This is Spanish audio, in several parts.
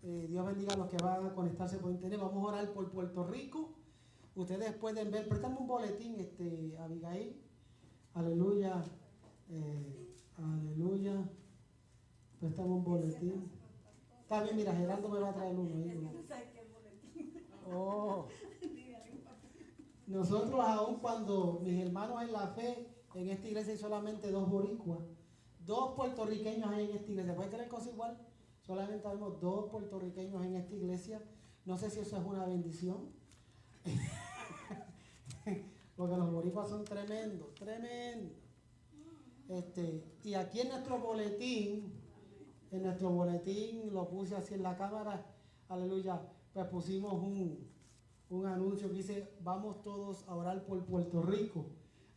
Dios bendiga a los que van a conectarse por internet. Vamos a orar por Puerto Rico. Ustedes pueden ver, préstame un boletín, Abigail. Aleluya. Aleluya. Préstame un boletín. Está bien, mira, Gerardo me va a traer uno. Oh. Nosotros, aun cuando mis hermanos en la fe, en esta iglesia hay solamente 2 boricuas, 2 puertorriqueños hay en esta iglesia. ¿Pueden creer cosas igual? Solamente tenemos 2 puertorriqueños en esta iglesia. No sé si eso es una bendición. Porque los boricuas son tremendos, tremendos. Y aquí en nuestro boletín lo puse así en la cámara, aleluya, pues pusimos un anuncio que dice: vamos todos a orar por Puerto Rico,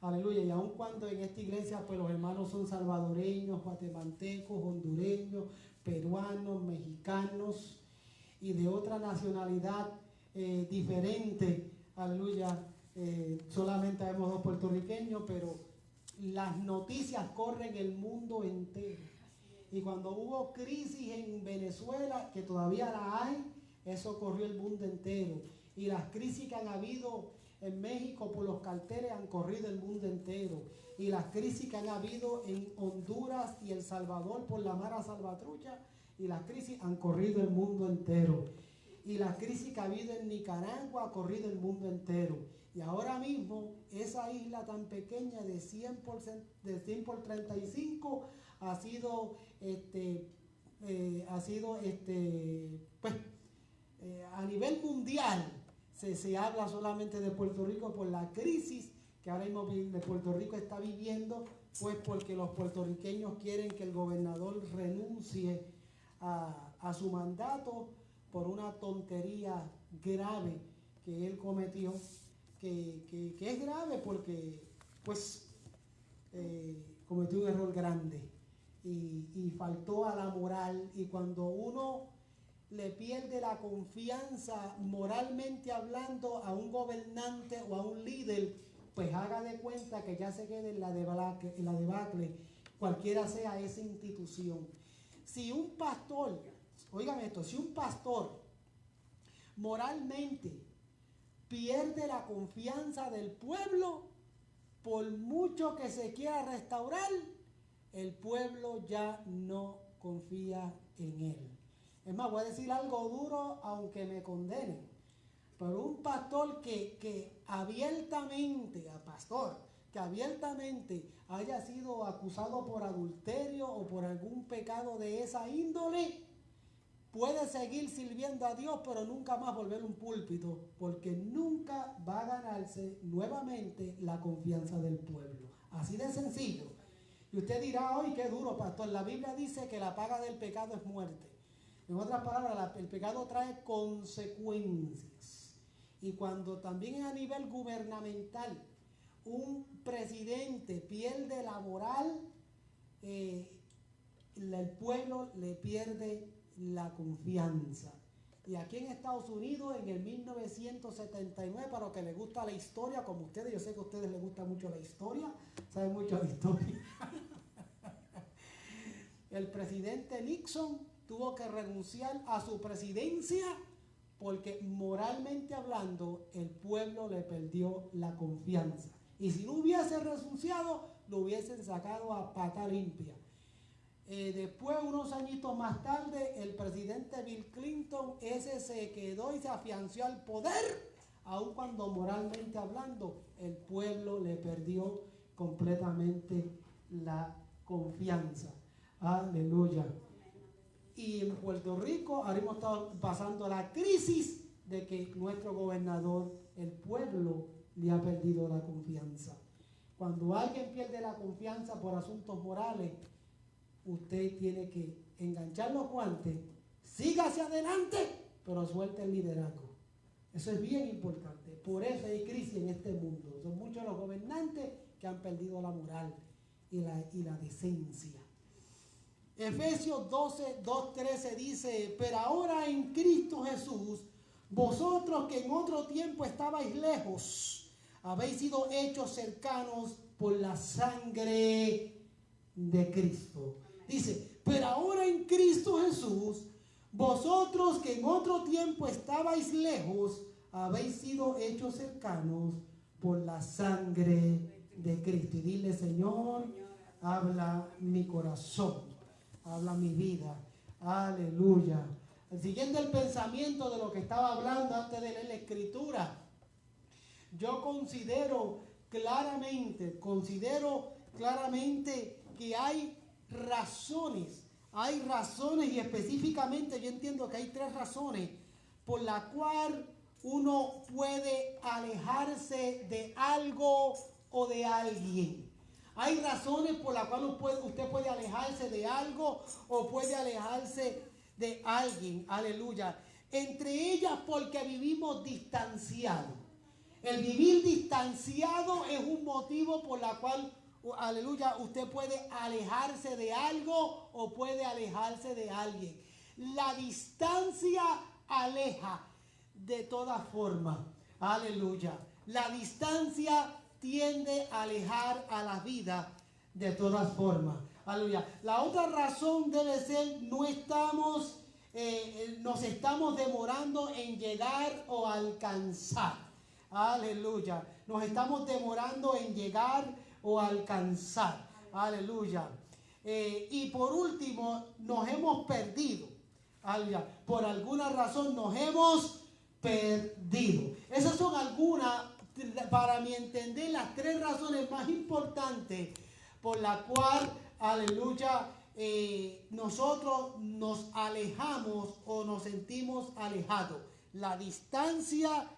aleluya. Y aun cuando en esta iglesia pues los hermanos son salvadoreños, guatemaltecos, hondureños, peruanos, mexicanos y de otra nacionalidad diferente, aleluya, solamente vemos 2 puertorriqueños, pero las noticias corren el mundo entero. Y cuando hubo crisis en Venezuela, que todavía la hay, eso corrió el mundo entero. Y las crisis que han habido en México por los carteles han corrido el mundo entero. Y las crisis que han habido en Honduras y El Salvador por la Mara Salvatrucha, y las crisis han corrido el mundo entero. Y la crisis que ha habido en Nicaragua ha corrido el mundo entero. Y ahora mismo esa isla tan pequeña de 100 por 35 ha sido a nivel mundial se habla solamente de Puerto Rico por la crisis que ahora mismo de Puerto Rico está viviendo, pues porque los puertorriqueños quieren que el gobernador renuncie a su mandato por una tontería grave que él cometió, que es grave porque pues cometió un error grande y faltó a la moral. Y cuando uno le pierde la confianza moralmente hablando a un gobernante o a un líder, pues haga de cuenta que ya se quede en la debacle, cualquiera sea esa institución. Si un pastor, oigan esto, si un pastor moralmente pierde la confianza del pueblo, por mucho que se quiera restaurar, el pueblo ya no confía en él. Es más, voy a decir algo duro aunque me condenen, pero un pastor que abiertamente haya sido acusado por adulterio o por algún pecado de esa índole, puede seguir sirviendo a Dios, pero nunca más volver a un púlpito, porque nunca va a ganarse nuevamente la confianza del pueblo. Así de sencillo. Y usted dirá: ¡ay, qué duro, pastor! La Biblia dice que la paga del pecado es muerte. En otras palabras, el pecado trae consecuencias. Y cuando también a nivel gubernamental un presidente pierde la moral, el pueblo le pierde la confianza. Y aquí en Estados Unidos, en el 1979, para los que les gusta la historia, como ustedes, yo sé que a ustedes les gusta mucho la historia, saben mucho de historia. El presidente Nixon tuvo que renunciar a su presidencia porque moralmente hablando el pueblo le perdió la confianza. Y si no hubiese renunciado, lo hubiesen sacado a pata limpia. Después, unos añitos más tarde, el presidente Bill Clinton, ese se quedó y se afianzó al poder, aun cuando moralmente hablando el pueblo le perdió completamente la confianza. Aleluya. Y en Puerto Rico ahora hemos estado pasando la crisis de que nuestro gobernador, el pueblo, le ha perdido la confianza. Cuando alguien pierde la confianza por asuntos morales, usted tiene que enganchar los guantes, siga hacia adelante, pero suelte el liderazgo. Eso es bien importante. Por eso hay crisis en este mundo. Son muchos los gobernantes que han perdido la moral y la decencia. Efesios 2:13 dice: pero ahora en Cristo Jesús, vosotros que en otro tiempo estabais lejos, habéis sido hechos cercanos por la sangre de Cristo. Dice: pero ahora en Cristo Jesús, Vosotros que en otro tiempo estabais lejos, habéis sido hechos cercanos por la sangre de Cristo. Y dile, Señor, habla mi corazón, habla mi vida. Aleluya. Siguiendo el pensamiento de lo que estaba hablando antes de leer la Escritura, yo considero claramente que hay razones y específicamente yo entiendo que hay 3 razones por la cual uno puede alejarse de algo o de alguien. Hay razones por las cuales usted puede alejarse de algo o puede alejarse de alguien. Aleluya. Entre ellas porque vivimos distanciados. El vivir distanciado es un motivo por la cual, aleluya, usted puede alejarse de algo o puede alejarse de alguien. La distancia aleja de todas formas. Aleluya. La distancia tiende a alejar a la vida de todas formas. Aleluya. La otra razón debe ser nos estamos demorando en llegar o alcanzar. Aleluya. Nos estamos demorando en llegar o alcanzar. Aleluya. Y por último, nos hemos perdido. Aleluya. Por alguna razón nos hemos perdido. Esas son algunas, para mi entender, las 3 razones más importantes por la cual, aleluya, nosotros nos alejamos o nos sentimos alejados. La distancia,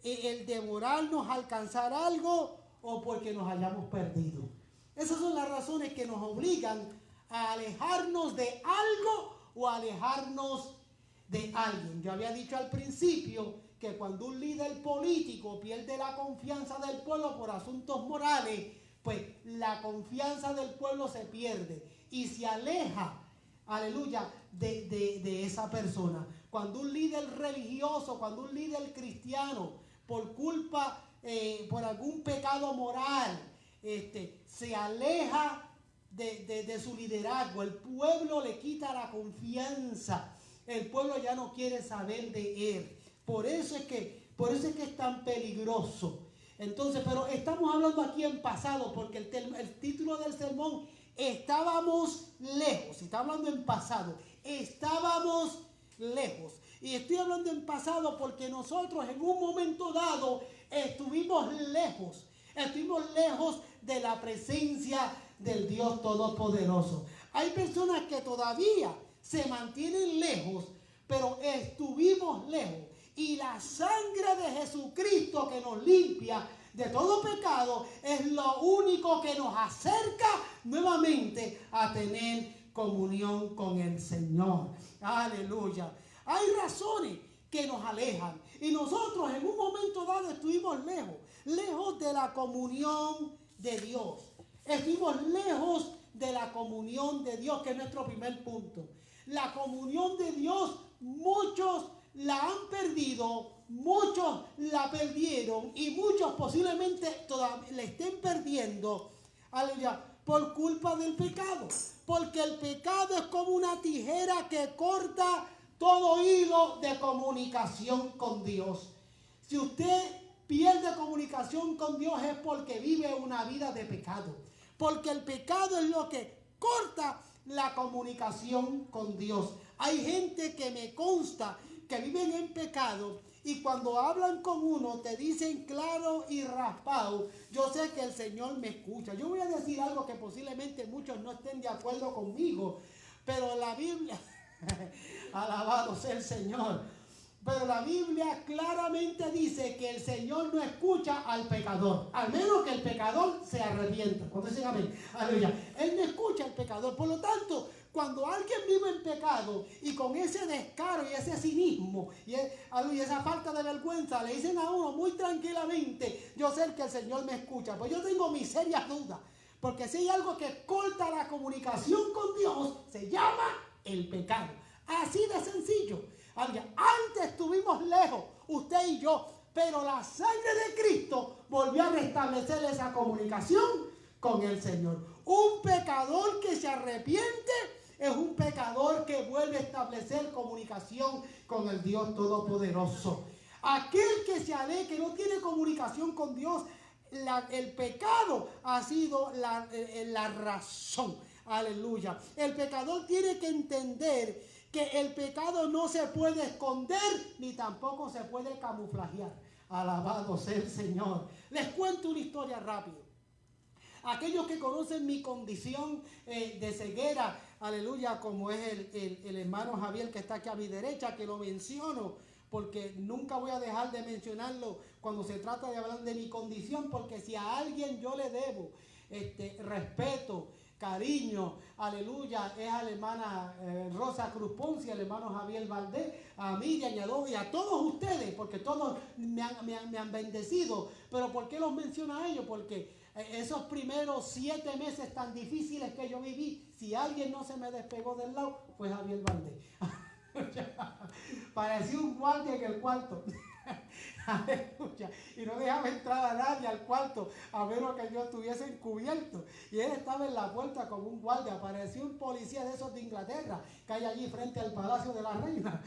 el demorarnos a alcanzar algo o porque nos hayamos perdido. Esas son las razones que nos obligan a alejarnos de algo o alejarnos de alguien. Yo había dicho al principio que cuando un líder político pierde la confianza del pueblo por asuntos morales, pues la confianza del pueblo se pierde y se aleja, aleluya, de esa persona. Cuando un líder religioso, cuando un líder cristiano, por culpa, por algún pecado moral, se aleja de su liderazgo, el pueblo le quita la confianza, el pueblo ya no quiere saber de él. Por eso es que es tan peligroso. Entonces, pero estamos hablando aquí en pasado, porque el título del sermón, estábamos lejos. Está hablando en pasado. Estábamos lejos. Y estoy hablando en pasado porque nosotros en un momento dado estuvimos lejos. Estuvimos lejos de la presencia del Dios Todopoderoso. Hay personas que todavía se mantienen lejos, pero estuvimos lejos. Y la sangre de Jesucristo que nos limpia de todo pecado es lo único que nos acerca nuevamente a tener comunión con el Señor. Aleluya. Hay razones que nos alejan. Y nosotros en un momento dado estuvimos lejos de la comunión de Dios. Estuvimos lejos de la comunión de Dios, que es nuestro primer punto. La comunión de Dios, muchos la han perdido, muchos la perdieron y muchos posiblemente todavía la estén perdiendo, aleluya, por culpa del pecado. Porque el pecado es como una tijera que corta todo hilo de comunicación con Dios. Si usted pierde comunicación con Dios es porque vive una vida de pecado. Porque el pecado es lo que corta la comunicación con Dios. Hay gente que me consta que viven en pecado y cuando hablan con uno te dicen claro y raspado, yo sé que el Señor me escucha. Yo voy a decir algo que posiblemente muchos no estén de acuerdo conmigo, pero la Biblia, alabado sea el Señor, pero la Biblia claramente dice que el Señor no escucha al pecador, al menos que el pecador se arrepienta. Cuando dicen amén, aleluya, Él no escucha al pecador. Por lo tanto, cuando alguien vive en pecado y con ese descaro y ese cinismo y esa falta de vergüenza le dicen a uno muy tranquilamente, yo sé que el Señor me escucha, pues yo tengo mis serias dudas, porque si hay algo que corta la comunicación con Dios, se llama el pecado. Así de sencillo. Antes estuvimos lejos, usted y yo, pero la sangre de Cristo volvió a restablecer esa comunicación con el Señor. Un pecador que se arrepiente es un pecador que vuelve a establecer comunicación con el Dios Todopoderoso. Aquel que se aleja, que no tiene comunicación con Dios, el pecado ha sido la razón. Aleluya. El pecador tiene que entender que el pecado no se puede esconder ni tampoco se puede camuflajear. Alabado sea el Señor. Les cuento una historia rápido. Aquellos que conocen mi condición de ceguera, aleluya, como es el hermano Javier que está aquí a mi derecha, que lo menciono, porque nunca voy a dejar de mencionarlo cuando se trata de hablar de mi condición, porque si a alguien yo le debo respeto, cariño, aleluya, es a la hermana Rosa Cruz Ponce, al hermano Javier Valdés, a Miriam y a todos ustedes, porque todos me han bendecido. Pero ¿por qué los menciono a ellos? Porque esos primeros 7 meses tan difíciles que yo viví, si alguien no se me despegó del lado, fue Javier Valdés. Parecía un guardia en el cuarto. Aleluya. Y no dejaba entrar a nadie al cuarto a menos que yo estuviese encubierto. Y él estaba en la puerta como un guardia. Parecía un policía de esos de Inglaterra que hay allí frente al Palacio de la Reina.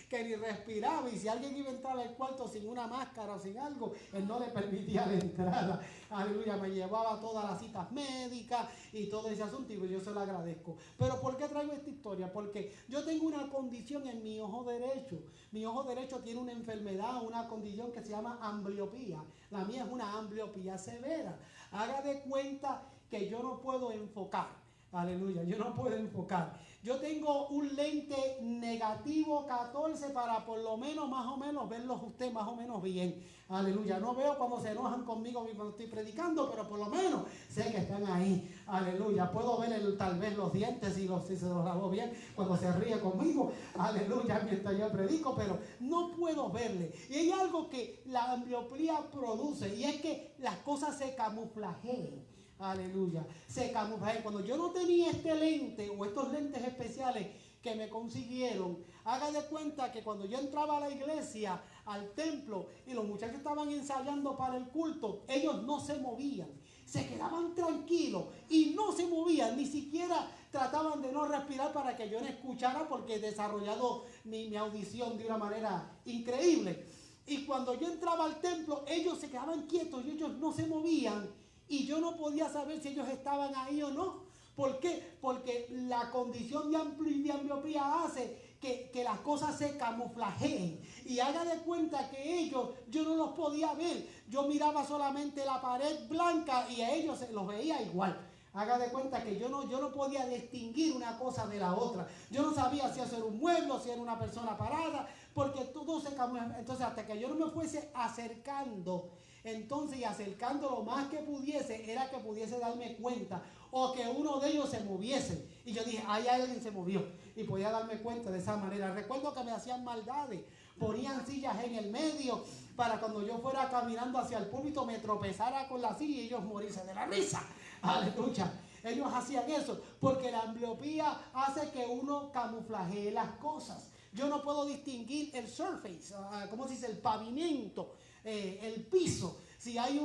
Que ni respiraba, y si alguien iba a entrar al cuarto sin una máscara o sin algo, él no le permitía la entrada. Aleluya, me llevaba todas las citas médicas y todo ese asunto, y yo se lo agradezco. Pero ¿por qué traigo esta historia? Porque yo tengo una condición en mi ojo derecho. Mi ojo derecho tiene una enfermedad, una condición que se llama ambliopía. La mía es una ambliopía severa. Haga de cuenta que yo no puedo enfocar. Aleluya, yo no puedo enfocar. Yo tengo un lente negativo 14 para por lo menos más o menos verlos usted más o menos bien. Aleluya, no veo cuando se enojan conmigo cuando estoy predicando, pero por lo menos sé que están ahí. Aleluya, puedo ver tal vez los dientes si se los lavó bien cuando se ríe conmigo. Aleluya, mientras yo predico, pero no puedo verle. Y hay algo que la ambliopía produce, y es que las cosas se camuflajean. Aleluya, se camuflaje. Cuando yo no tenía este lente o estos lentes especiales que me consiguieron, haga de cuenta que cuando yo entraba a la iglesia, al templo, y los muchachos estaban ensayando para el culto, ellos no se movían, se quedaban tranquilos y no se movían, ni siquiera trataban de no respirar para que yo no escuchara, porque he desarrollado mi audición de una manera increíble. Y cuando yo entraba al templo, ellos se quedaban quietos y ellos no se movían. Y yo no podía saber si ellos estaban ahí o no. ¿Por qué? Porque la condición de ambliopía hace que las cosas se camuflajeen. Y haga de cuenta que ellos, yo no los podía ver. Yo miraba solamente la pared blanca y a ellos los veía igual. Haga de cuenta que yo no podía distinguir una cosa de la otra. Yo no sabía si eso era un mueble o si era una persona parada, porque todo se camuflajea. Entonces, hasta que yo no me fuese acercando, entonces, y acercando lo más que pudiese, era que pudiese darme cuenta, o que uno de ellos se moviese. Y yo dije, ahí alguien se movió, y podía darme cuenta de esa manera. Recuerdo que me hacían maldades, ponían sillas en el medio, para cuando yo fuera caminando hacia el púlpito me tropezara con la silla y ellos morirse de la risa. Aleluya. Ellos hacían eso, porque la ambliopía hace que uno camuflajee las cosas. Yo no puedo distinguir el surface, ¿cómo se dice? El pavimento, el piso. Si hay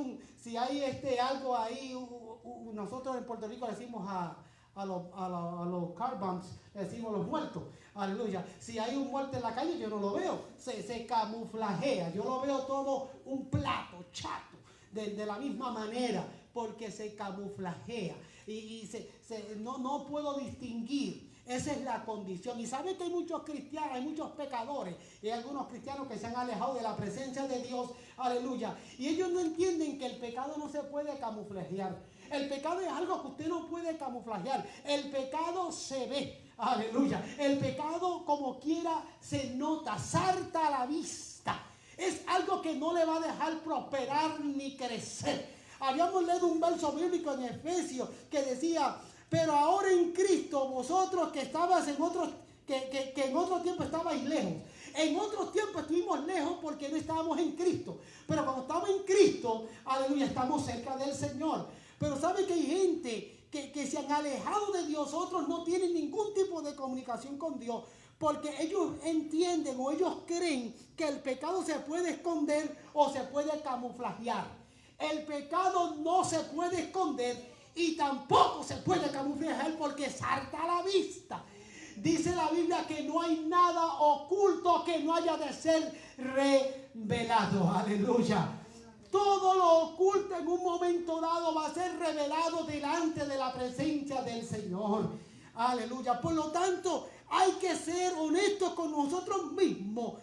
algo ahí, nosotros en Puerto Rico le decimos a los car bumps, le decimos los muertos. Aleluya. Si hay un muerto en la calle, yo no lo veo. Se camuflajea. Yo lo veo todo un plato chato, de la misma manera, porque se camuflajea. Y no puedo distinguir. Esa es la condición. Y sabe que hay muchos cristianos, hay muchos pecadores, y hay algunos cristianos que se han alejado de la presencia de Dios. Aleluya. Y ellos no entienden que el pecado no se puede camuflajear. El pecado es algo que usted no puede camuflajear. El pecado se ve. Aleluya. El pecado como quiera se nota, salta a la vista. Es algo que no le va a dejar prosperar ni crecer. Habíamos leído un verso bíblico en Efesios que decía: pero ahora en Cristo, vosotros que estabas en otros, que en otro tiempo estabais lejos. En otros tiempos estuvimos lejos porque no estábamos en Cristo. Pero cuando estamos en Cristo, aleluya, estamos cerca del Señor. Pero sabe que hay gente que se han alejado de Dios, otros no tienen ningún tipo de comunicación con Dios, porque ellos entienden o ellos creen que el pecado se puede esconder o se puede camuflajear. El pecado no se puede esconder y tampoco se puede camuflajear porque salta a la vista. Dice la Biblia que no hay nada oculto que no haya de ser revelado. Aleluya. Todo lo oculto en un momento dado va a ser revelado delante de la presencia del Señor. Aleluya. Por lo tanto, hay que ser honestos con nosotros mismos.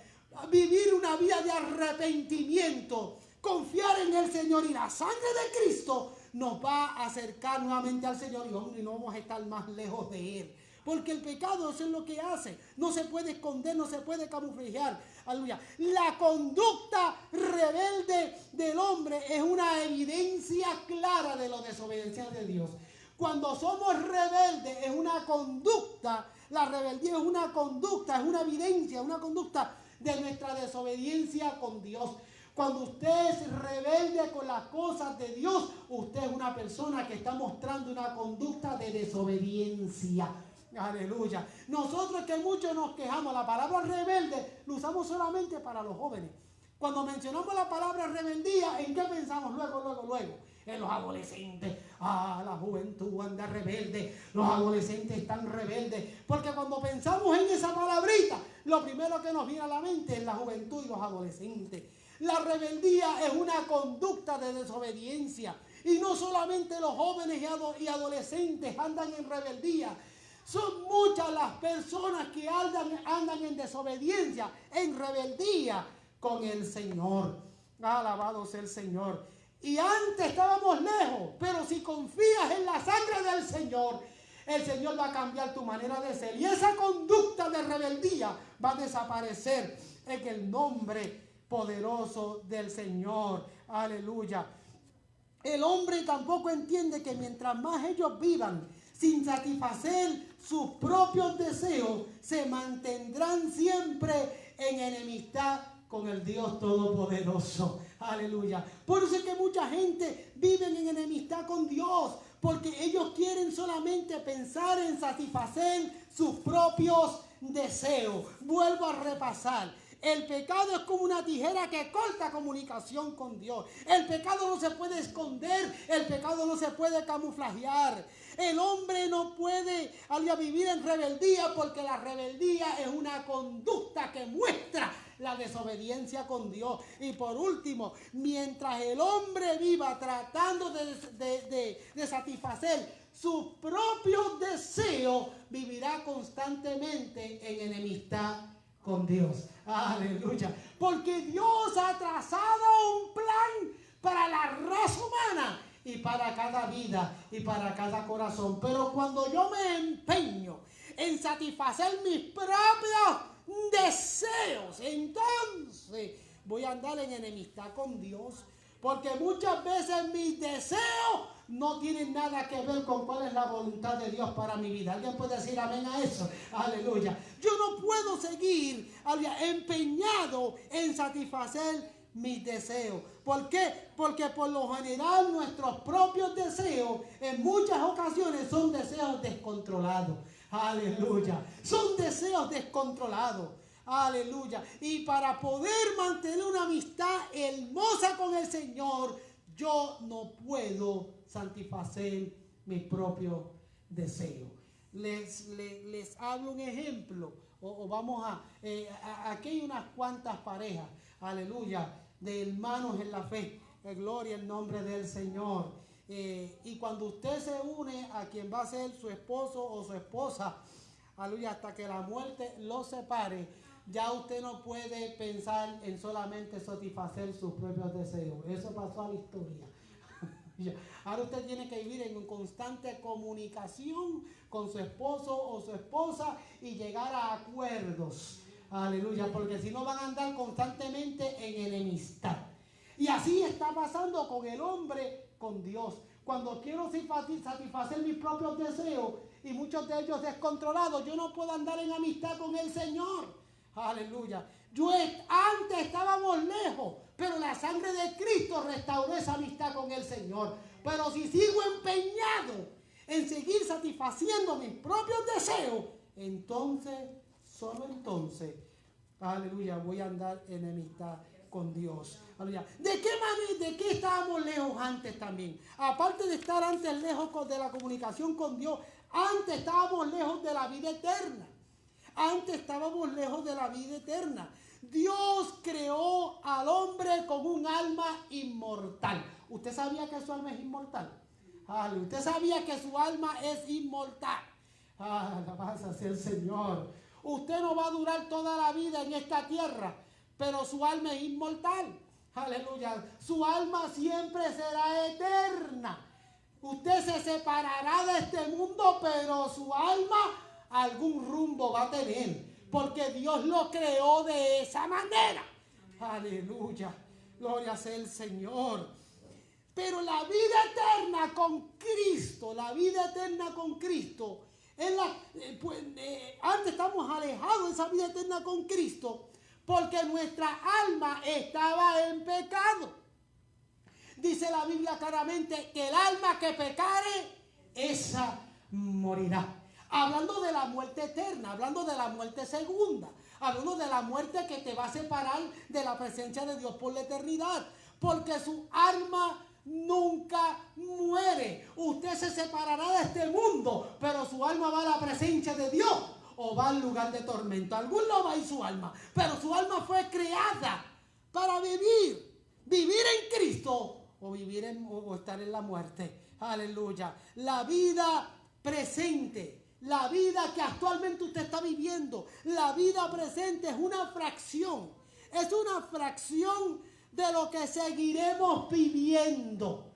Vivir una vida de arrepentimiento. Confiar en el Señor, y la sangre de Cristo nos va a acercar nuevamente al Señor y no vamos a estar más lejos de Él. Porque el pecado, eso es lo que hace. No se puede esconder, no se puede camuflajear. Aleluya. La conducta rebelde del hombre es una evidencia clara de la desobediencia de Dios. Cuando somos rebeldes es una conducta, la rebeldía es una conducta, es una evidencia, una conducta de nuestra desobediencia con Dios. Cuando usted es rebelde con las cosas de Dios, usted es una persona que está mostrando una conducta de desobediencia. Aleluya. Nosotros que muchos nos quejamos, la palabra rebelde lo usamos solamente para los jóvenes. Cuando mencionamos la palabra rebeldía, ¿en qué pensamos? Luego. En los adolescentes. La juventud anda rebelde. Los adolescentes están rebeldes. Porque cuando pensamos en esa palabrita, lo primero que nos viene a la mente es la juventud y los adolescentes. La rebeldía es una conducta de desobediencia. Y no solamente los jóvenes y adolescentes andan en rebeldía. Son muchas las personas que andan en desobediencia, en rebeldía con el Señor. Alabado sea el Señor. Y antes estábamos lejos, pero si confías en la sangre del Señor, el Señor va a cambiar tu manera de ser. Y esa conducta de rebeldía va a desaparecer en el nombre poderoso del Señor. Aleluya. El hombre tampoco entiende que mientras más ellos vivan sin satisfacer sus propios deseos, se mantendrán siempre en enemistad con el Dios Todopoderoso. Aleluya. Por eso es que mucha gente vive en enemistad con Dios, porque ellos quieren solamente pensar en satisfacer sus propios deseos. Vuelvo a repasar. El pecado es como una tijera que corta comunicación con Dios. El pecado no se puede esconder, el pecado no se puede camuflajear. El hombre no puede vivir en rebeldía, porque la rebeldía es una conducta que muestra la desobediencia con Dios. Y por último, mientras el hombre viva tratando de satisfacer sus propios deseos, vivirá constantemente en enemistad con Dios. Aleluya. Porque Dios ha trazado un plan para la raza humana y para cada vida y para cada corazón. Pero cuando yo me empeño en satisfacer mis propios deseos, entonces voy a andar en enemistad con Dios. Porque muchas veces mis deseos no tienen nada que ver con cuál es la voluntad de Dios para mi vida. ¿Alguien puede decir amén a eso? Aleluya. Yo no puedo seguir empeñado en satisfacer mis deseos. ¿Por qué? Porque por lo general nuestros propios deseos en muchas ocasiones son deseos descontrolados. Aleluya. Son deseos descontrolados. Aleluya. Y para poder mantener una amistad hermosa con el Señor, yo no puedo satisfacer mis propios deseos. Les hablo un ejemplo. Vamos aquí hay unas cuantas parejas, aleluya, de hermanos en la fe. Gloria al nombre del Señor. Y cuando usted se une a quien va a ser su esposo o su esposa, aleluya, hasta que la muerte los separe, ya usted no puede pensar en solamente satisfacer sus propios deseos. Eso pasó a la historia. Ahora usted tiene que vivir en constante comunicación con su esposo o su esposa y llegar a acuerdos. Aleluya, porque si no van a andar constantemente en enemistad. Y así está pasando con el hombre, con Dios. Cuando quiero satisfacer mis propios deseos y muchos de ellos descontrolados, yo no puedo andar en amistad con el Señor. Aleluya. Antes estábamos lejos, pero la sangre de Cristo restauró esa amistad con el Señor. Pero si sigo empeñado en seguir satisfaciendo mis propios deseos, entonces, solo entonces, aleluya, voy a andar en enemistad con Dios. ¿De qué manera, de qué estábamos lejos antes también? Aparte de estar antes lejos de la comunicación con Dios, antes estábamos lejos de la vida eterna. Antes estábamos lejos de la vida eterna. Dios creó al hombre con un alma inmortal. ¿Usted sabía que su alma es inmortal? ¿Usted sabía que su alma es inmortal? Alabanza sea el Señor. Usted no va a durar toda la vida en esta tierra, pero su alma es inmortal. Aleluya. Su alma siempre será eterna. Usted se separará de este mundo, pero su alma algún rumbo va a tener, porque Dios lo creó de esa manera. Aleluya. Gloria sea el Señor. Pero la vida eterna con Cristo, antes estamos alejados de esa vida eterna con Cristo, porque nuestra alma estaba en pecado. Dice la Biblia claramente que el alma que pecare, esa morirá. Hablando de la muerte eterna, hablando de la muerte segunda, hablando de la muerte que te va a separar de la presencia de Dios por la eternidad, porque su alma nunca muere. Usted se separará de este mundo, pero su alma va a la presencia de Dios o va al lugar de tormento. Algún no va a ir su alma, pero su alma fue creada para vivir en Cristo o estar en la muerte. Aleluya. La vida presente, la vida que actualmente usted está viviendo, la vida presente es una fracción de lo que seguiremos viviendo.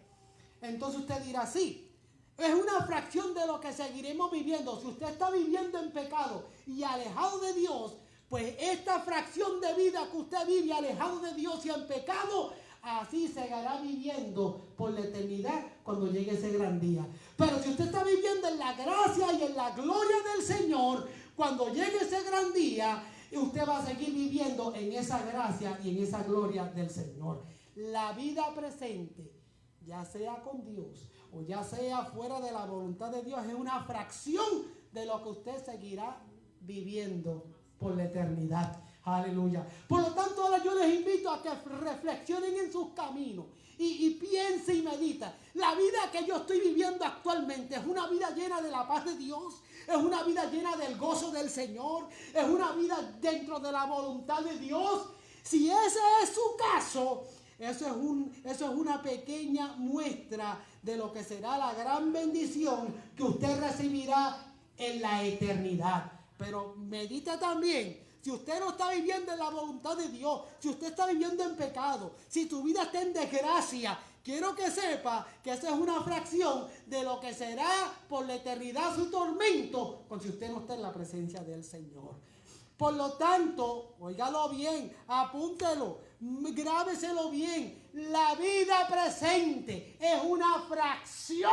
Entonces usted dirá, sí, es una fracción de lo que seguiremos viviendo. Si usted está viviendo en pecado y alejado de Dios, pues esta fracción de vida que usted vive alejado de Dios y en pecado, así seguirá viviendo por la eternidad cuando llegue ese gran día. Pero si usted está viviendo en la gracia y en la gloria del Señor, cuando llegue ese gran día, usted va a seguir viviendo en esa gracia y en esa gloria del Señor. La vida presente, ya sea con Dios o ya sea fuera de la voluntad de Dios, es una fracción de lo que usted seguirá viviendo por la eternidad. Aleluya. Por lo tanto, ahora yo les invito a que reflexionen en sus caminos y piensen y mediten. La vida que yo estoy viviendo actualmente es una vida llena de la paz de Dios, es una vida llena del gozo del Señor, es una vida dentro de la voluntad de Dios. Si ese es su caso, eso es una pequeña muestra de lo que será la gran bendición que usted recibirá en la eternidad. Pero medita también. Si usted no está viviendo en la voluntad de Dios, si usted está viviendo en pecado, si tu vida está en desgracia, quiero que sepa que esa es una fracción de lo que será por la eternidad su tormento, si usted no está en la presencia del Señor. Por lo tanto, óigalo bien, apúntelo, grábeselo bien. La vida presente es una fracción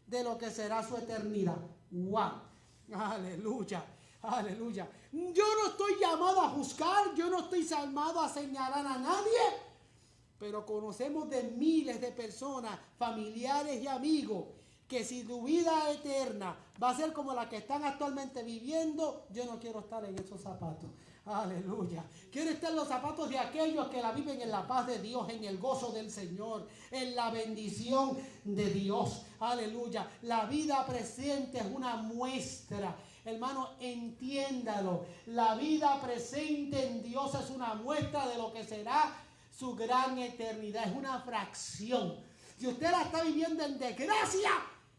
de lo que será su eternidad. ¡Wow! ¡Aleluya! Aleluya. Yo no estoy llamado a juzgar, yo no estoy llamado a señalar a nadie, pero conocemos de miles de personas, familiares y amigos, que si tu vida eterna va a ser como la que están actualmente viviendo, yo no quiero estar en esos zapatos. Aleluya. Quiero estar en los zapatos de aquellos que la viven en la paz de Dios, en el gozo del Señor, en la bendición de Dios. Aleluya. La vida presente es una muestra. Hermano, entiéndalo. La vida presente en Dios es una muestra de lo que será su gran eternidad. Es una fracción. Si usted la está viviendo en desgracia,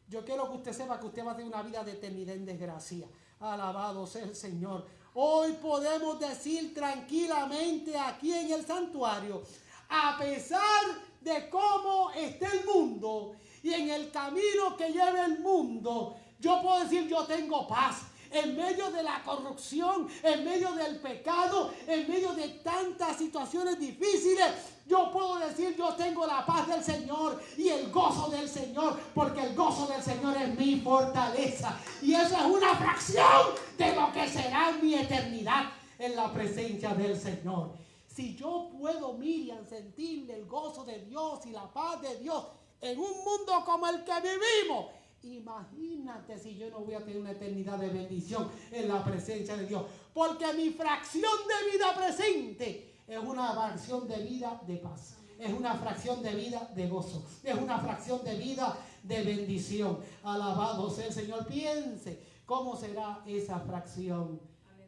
yo quiero que usted sepa que usted va a tener una vida de eternidad en desgracia. Alabado sea el Señor. Hoy podemos decir tranquilamente aquí en el santuario, a pesar de cómo esté el mundo y en el camino que lleva el mundo, yo puedo decir yo tengo paz. En medio de la corrupción, en medio del pecado, en medio de tantas situaciones difíciles, yo puedo decir yo tengo la paz del Señor y el gozo del Señor, porque el gozo del Señor es mi fortaleza. Y eso es una fracción de lo que será mi eternidad en la presencia del Señor. Si yo puedo, Miriam, sentir el gozo de Dios y la paz de Dios en un mundo como el que vivimos, imagínate si yo no voy a tener una eternidad de bendición en la presencia de Dios. Porque mi fracción de vida presente es una fracción de vida de paz. Es una fracción de vida de gozo. Es una fracción de vida de bendición. Alabado sea el Señor. Piense cómo será esa fracción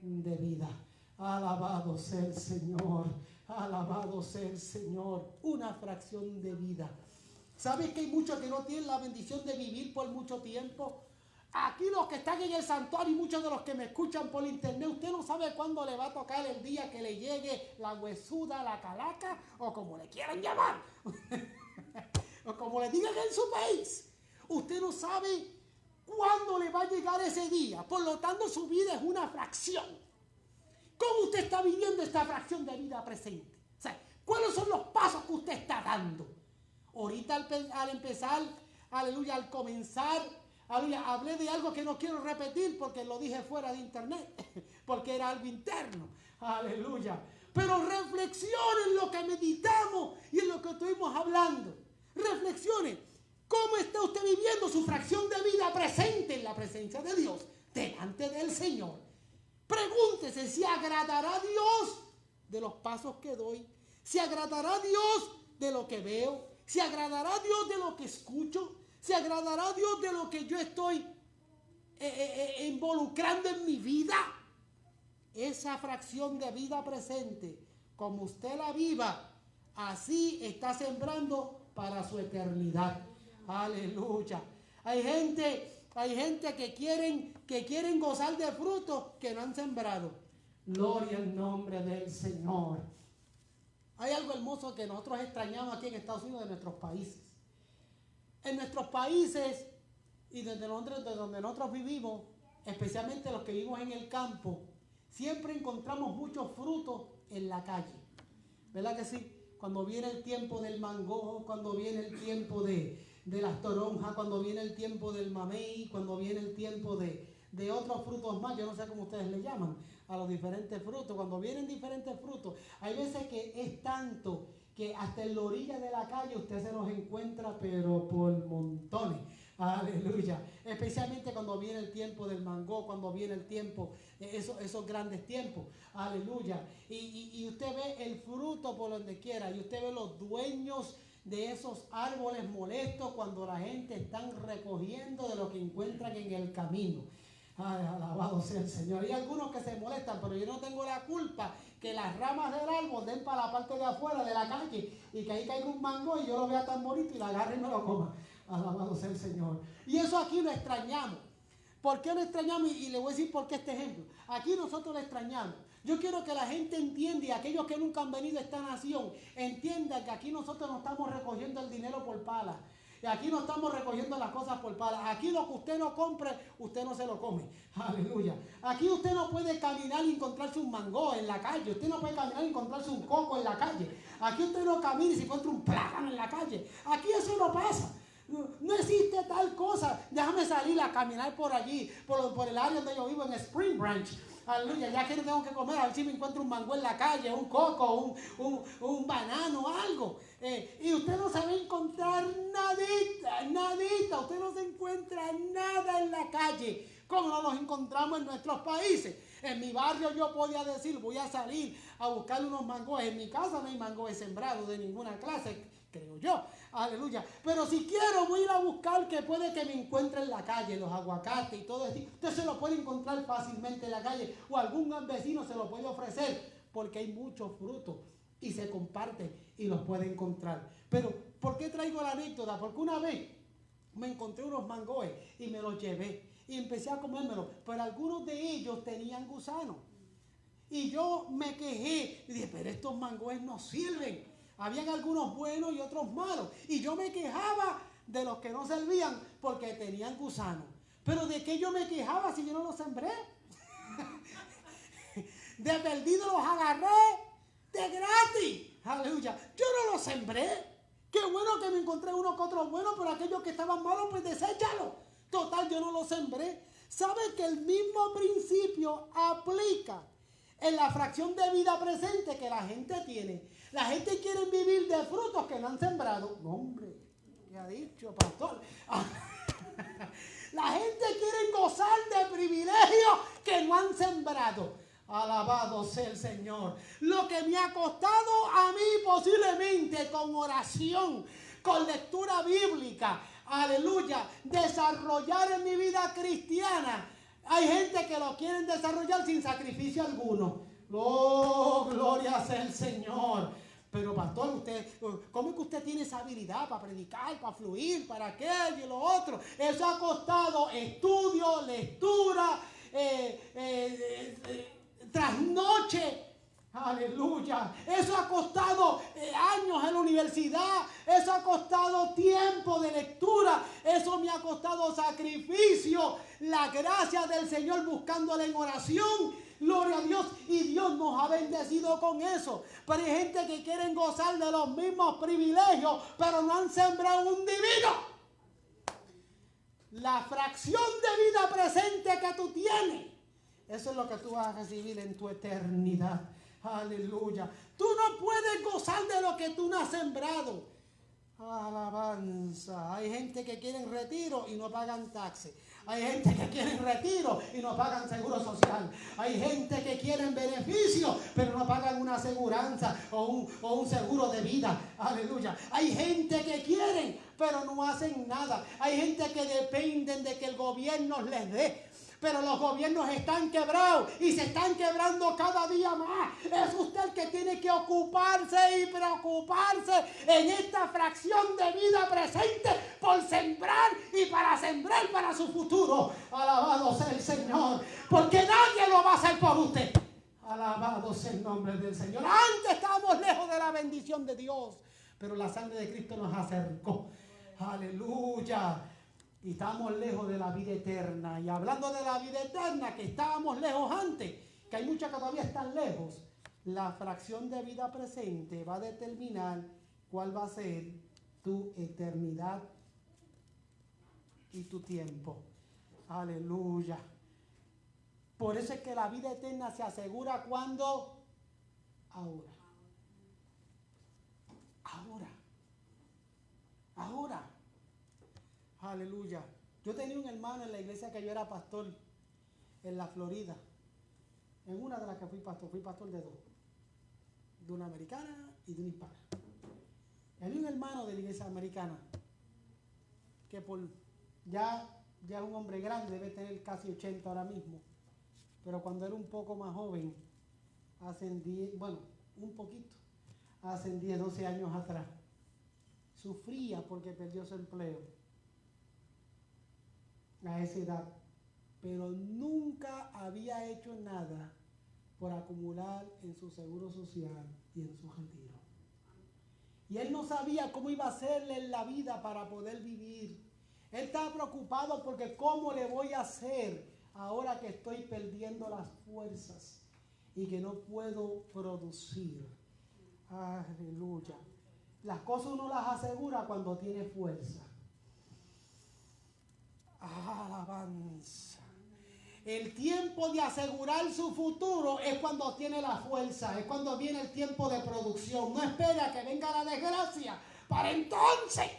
de vida. Alabado sea el Señor. Alabado sea el Señor. Una fracción de vida. ¿Sabes que hay muchos que no tienen la bendición de vivir por mucho tiempo? Aquí los que están en el santuario y muchos de los que me escuchan por internet, usted no sabe cuándo le va a tocar el día que le llegue la huesuda, la calaca, o como le quieran llamar, o como le digan en su país. Usted no sabe cuándo le va a llegar ese día. Por lo tanto, su vida es una fracción. ¿Cómo usted está viviendo esta fracción de vida presente? O sea, ¿cuáles son los pasos que usted está dando? Ahorita al empezar, aleluya, al comenzar, aleluya, hablé de algo que no quiero repetir porque lo dije fuera de internet, porque era algo interno, aleluya. Pero reflexione en lo que meditamos y en lo que estuvimos hablando. Reflexione, ¿cómo está usted viviendo su fracción de vida presente en la presencia de Dios, delante del Señor? Pregúntese si agradará a Dios de los pasos que doy, si agradará a Dios de lo que veo, si agradará a Dios de lo que escucho, si agradará a Dios de lo que yo estoy involucrando en mi vida. Esa fracción de vida presente, como usted la viva, así está sembrando para su eternidad. Aleluya. Hay gente que quieren gozar de frutos que no han sembrado. Gloria al nombre del Señor. Hay algo hermoso que nosotros extrañamos aquí en Estados Unidos de nuestros países. En nuestros países y de donde nosotros vivimos, especialmente los que vivimos en el campo, siempre encontramos muchos frutos en la calle. ¿Verdad que sí? Cuando viene el tiempo del mango, cuando viene el tiempo de las toronjas, cuando viene el tiempo del mamey, cuando viene el tiempo de otros frutos más, yo no sé cómo ustedes le llaman a los diferentes frutos. Cuando vienen diferentes frutos, hay veces que es tanto que hasta en la orilla de la calle usted se los encuentra, pero por montones. Aleluya. Especialmente cuando viene el tiempo del mango, cuando viene el tiempo, esos grandes tiempos. Aleluya. Y usted ve el fruto por donde quiera, y usted ve los dueños de esos árboles molestos cuando la gente está recogiendo de lo que encuentran en el camino. Ay, alabado sea el Señor. Hay algunos que se molestan, pero yo no tengo la culpa que las ramas del árbol den para la parte de afuera de la calle y que ahí caiga un mango y yo lo vea tan bonito y la agarre y me lo coma. Alabado sea el Señor. Y eso aquí lo extrañamos. ¿Por qué lo extrañamos? Y le voy a decir por qué este ejemplo. Aquí nosotros lo extrañamos. Yo quiero que la gente entienda, y aquellos que nunca han venido a esta nación, entiendan que aquí nosotros no estamos recogiendo el dinero por palas. Y aquí no estamos recogiendo las cosas por palas. Aquí lo que usted no compre, usted no se lo come. Aleluya. Aquí usted no puede caminar y encontrarse un mango en la calle. Usted no puede caminar y encontrarse un coco en la calle. Aquí usted no camina y se encuentra un plátano en la calle. Aquí eso no pasa. No existe tal cosa. Déjame salir a caminar por allí, por el área donde yo vivo, en Spring Branch. Aleluya, ya que no tengo que comer, a ver si me encuentro un mango en la calle, un coco, un banano, algo. Y usted no se va a encontrar nadita. Usted no se encuentra nada en la calle, como no nos encontramos en nuestros países. En mi barrio yo podía decir, voy a salir a buscar unos mangos. En mi casa no hay mangos sembrados de ninguna clase, creo yo. Aleluya. Pero si quiero, voy a ir a buscar, que puede que me encuentre en la calle, los aguacates y todo eso. Usted se lo puede encontrar fácilmente en la calle, o algún vecino se lo puede ofrecer, porque hay muchos frutos y se comparten y los puede encontrar. Pero, ¿por qué traigo la anécdota? Porque una vez me encontré unos mangoes y me los llevé y empecé a comérmelos, pero algunos de ellos tenían gusanos. Y yo me quejé y dije, pero estos mangoes no sirven. Habían algunos buenos y otros malos. Y yo me quejaba de los que no servían porque tenían gusanos. Pero ¿de qué yo me quejaba si yo no los sembré? De perdido los agarré de gratis. Aleluya. Yo no los sembré. Qué bueno que me encontré uno que otro bueno, pero aquellos que estaban malos, pues deséchalo. Total, yo no los sembré. ¿Sabe que el mismo principio aplica en la fracción de vida presente que la gente tiene? La gente quiere vivir de frutos que no han sembrado. No, hombre, ¿qué ha dicho, pastor? La gente quiere gozar de privilegios que no han sembrado. Alabado sea el Señor. Lo que me ha costado a mí posiblemente con oración, con lectura bíblica, aleluya, desarrollar en mi vida cristiana. Hay gente que lo quieren desarrollar sin sacrificio alguno. Oh, gloria sea el Señor. Pero pastor, ¿cómo es que usted tiene esa habilidad para predicar, para fluir, para aquello y lo otro? Eso ha costado estudio, lectura, trasnoche. Aleluya. Eso ha costado años en la universidad. Eso ha costado tiempo de lectura. Eso me ha costado sacrificio. La gracia del Señor buscándole en oración. Gloria a Dios. Y Dios nos ha bendecido con eso. Pero hay gente que quieren gozar de los mismos privilegios, pero no han sembrado un divino. La fracción de vida presente que tú tienes, eso es lo que tú vas a recibir en tu eternidad. Aleluya. Tú no puedes gozar de lo que tú no has sembrado. Alabanza. Hay gente que quieren retiro y no pagan taxes. Hay gente que quieren retiro y no pagan seguro social. Hay gente que quieren beneficio, pero no pagan una aseguranza o un seguro de vida. Aleluya. Hay gente que quieren, pero no hacen nada. Hay gente que dependen de que el gobierno les dé. Pero los gobiernos están quebrados y se están quebrando cada día más. Es usted el que tiene que ocuparse y preocuparse en esta fracción de vida presente por sembrar y para sembrar para su futuro. Alabado sea el Señor, porque nadie lo va a hacer por usted. Alabado sea el nombre del Señor. Antes estábamos lejos de la bendición de Dios, pero la sangre de Cristo nos acercó. Aleluya. Y estamos lejos de la vida eterna. Y hablando de la vida eterna, que estábamos lejos antes, que hay muchas que todavía están lejos, la fracción de vida presente va a determinar cuál va a ser tu eternidad y tu tiempo. Aleluya. Por eso es que la vida eterna se asegura cuando. Ahora. Aleluya. Yo tenía un hermano en la iglesia que yo era pastor en la Florida. En una de las que fui pastor de dos. De una americana y de una hispana. Había un hermano de la iglesia americana que ya es un hombre grande, debe tener casi 80 ahora mismo. Pero cuando era un poco más joven, hace 10, hace 10, 12 años atrás, sufría porque perdió su empleo a esa edad, pero nunca había hecho nada por acumular en su seguro social y en su retiro. Y él no sabía cómo iba a hacerle en la vida para poder vivir. Él estaba preocupado porque cómo le voy a hacer ahora que estoy perdiendo las fuerzas y que no puedo producir. Aleluya. Las cosas uno las asegura cuando tiene fuerza. Alabanza. El tiempo de asegurar su futuro es cuando tiene la fuerza, es cuando viene el tiempo de producción. No espera que venga la desgracia para entonces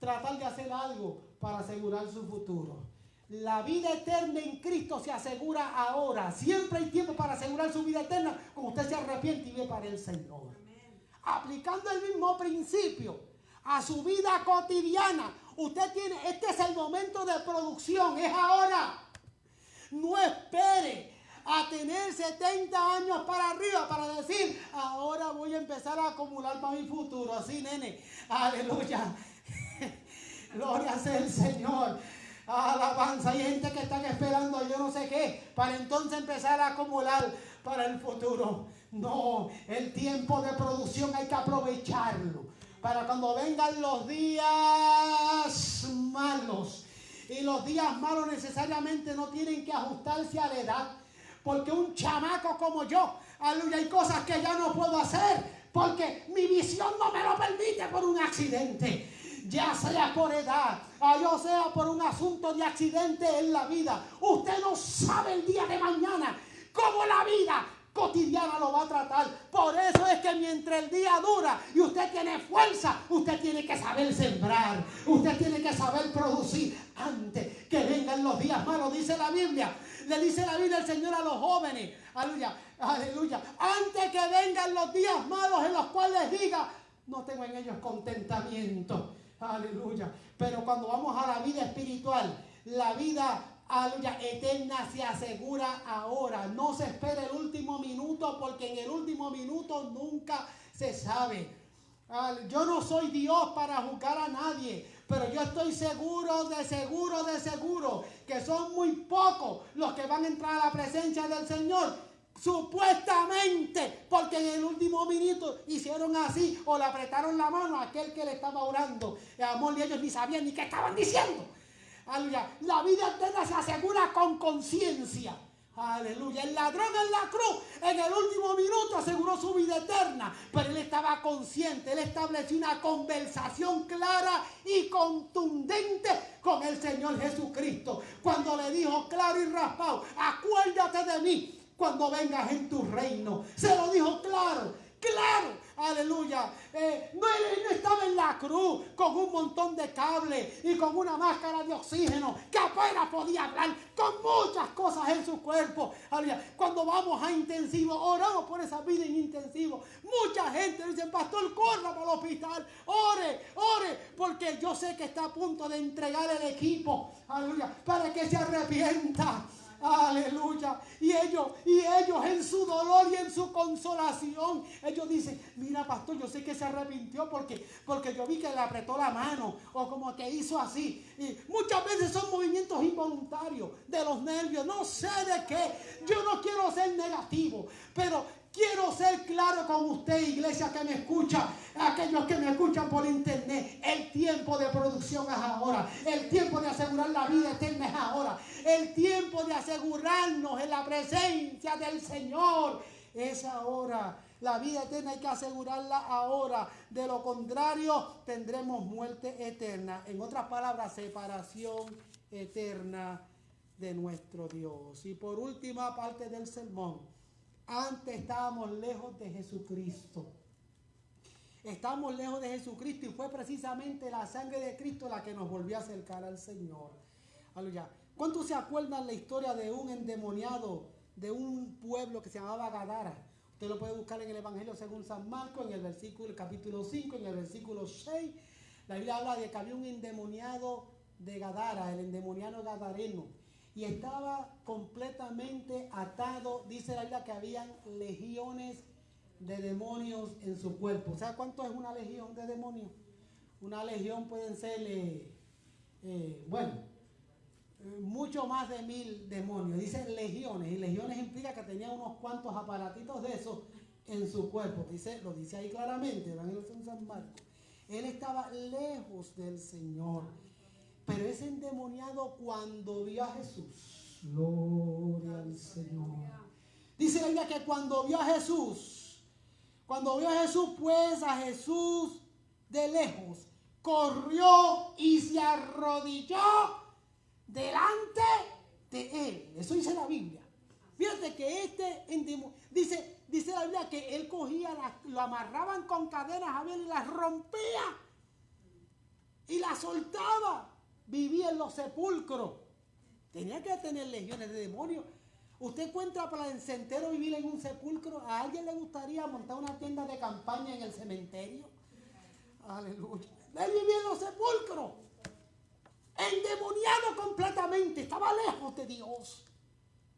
tratar de hacer algo para asegurar su futuro. La vida eterna en Cristo se asegura ahora. Siempre hay tiempo para asegurar su vida eterna cuando usted se arrepiente y ve para el Señor. Amén. Aplicando el mismo principio a su vida cotidiana. Usted tiene, este es el momento de producción, es ahora. No espere a tener 70 años para arriba para decir, ahora voy a empezar a acumular para mi futuro. Así, nene. Aleluya. Gloria sea el Señor. Alabanza. Hay gente que están esperando yo no sé qué para entonces empezar a acumular para el futuro. No, el tiempo de producción hay que aprovecharlo para cuando vengan los días malos. Y los días malos necesariamente no tienen que ajustarse a la edad. Porque un chamaco como yo, aleluya, hay cosas que ya no puedo hacer porque mi visión no me lo permite por un accidente. Ya sea por edad, o sea por un asunto de accidente en la vida. Usted no sabe el día de mañana cómo la vida cotidiana lo va a tratar. Por eso es que mientras el día dura y usted tiene fuerza, usted tiene que saber sembrar, usted tiene que saber producir antes que vengan los días malos, dice la Biblia. Le dice la Biblia el Señor a los jóvenes, aleluya, aleluya, antes que vengan los días malos en los cuales diga, no tengo en ellos contentamiento, aleluya. Pero cuando vamos a la vida espiritual, la vida, aleluya, eterna se asegura ahora. No se espere el último minuto, porque en el último minuto nunca se sabe. Yo no soy Dios para juzgar a nadie, pero yo estoy seguro, que son muy pocos los que van a entrar a la presencia del Señor. Supuestamente, porque en el último minuto hicieron así o le apretaron la mano a aquel que le estaba orando. Amor, y ellos ni sabían ni qué estaban diciendo. Aleluya. La vida eterna se asegura con conciencia. Aleluya. El ladrón en la cruz en el último minuto aseguró su vida eterna, pero él estaba consciente. Él estableció una conversación clara y contundente con el Señor Jesucristo, cuando le dijo claro y raspado, acuérdate de mí cuando vengas en tu reino. Se lo dijo claro, aleluya. No estaba en la cruz con un montón de cables y con una máscara de oxígeno que apenas podía hablar, con muchas cosas en su cuerpo. Aleluya. Cuando vamos a intensivo, oramos por esa vida en intensivo. Mucha gente dice, pastor, corra para el hospital, ore, porque yo sé que está a punto de entregar el equipo, aleluya, para que se arrepienta. Aleluya. Y ellos en su dolor y en su consolación, ellos dicen, mira, pastor, yo sé que se arrepintió porque yo vi que le apretó la mano o como que hizo así. Y muchas veces son movimientos involuntarios de los nervios, no sé de qué. Yo no quiero ser negativo, pero quiero ser claro con usted, iglesia que me escucha, aquellos que me escuchan por internet. El tiempo de producción es ahora. El tiempo de asegurar la vida eterna es ahora. El tiempo de asegurarnos en la presencia del Señor es ahora. La vida eterna hay que asegurarla ahora. De lo contrario, tendremos muerte eterna. En otras palabras, separación eterna de nuestro Dios. Y por última parte del sermón, antes estábamos lejos de Jesucristo. Estamos lejos de Jesucristo y fue precisamente la sangre de Cristo la que nos volvió a acercar al Señor. Aleluya. ¿Cuántos se acuerdan la historia de un endemoniado de un pueblo que se llamaba Gadara? Usted lo puede buscar en el Evangelio según San Marcos, en el capítulo 5, en el versículo 6. La Biblia habla de que había un endemoniado de Gadara, el endemoniado gadareno. Y estaba completamente atado. Dice la Biblia que habían legiones de demonios en su cuerpo. ¿Sabe cuánto es una legión de demonios? Una legión pueden ser, mucho más de 1000 demonios. Dice legiones. Y legiones implica que tenía unos cuantos aparatitos de esos en su cuerpo. Lo dice ahí claramente, Evangelio de San Marcos. Él estaba lejos del Señor. Pero ese endemoniado cuando vio a Jesús, gloria al Señor. Dice la Biblia que cuando vio a Jesús, pues a Jesús de lejos, corrió y se arrodilló delante de él. Eso dice la Biblia. Fíjate que este endemoniado, dice la Biblia que él cogía, lo amarraban con cadenas a ver y las rompía y las soltaba. Vivía en los sepulcros. Tenía que tener legiones de demonios. ¿Usted encuentra para el centero vivir en un sepulcro? ¿A alguien le gustaría montar una tienda de campaña en el cementerio? Aleluya. Él vivía en los sepulcros. Endemoniado completamente. Estaba lejos de Dios.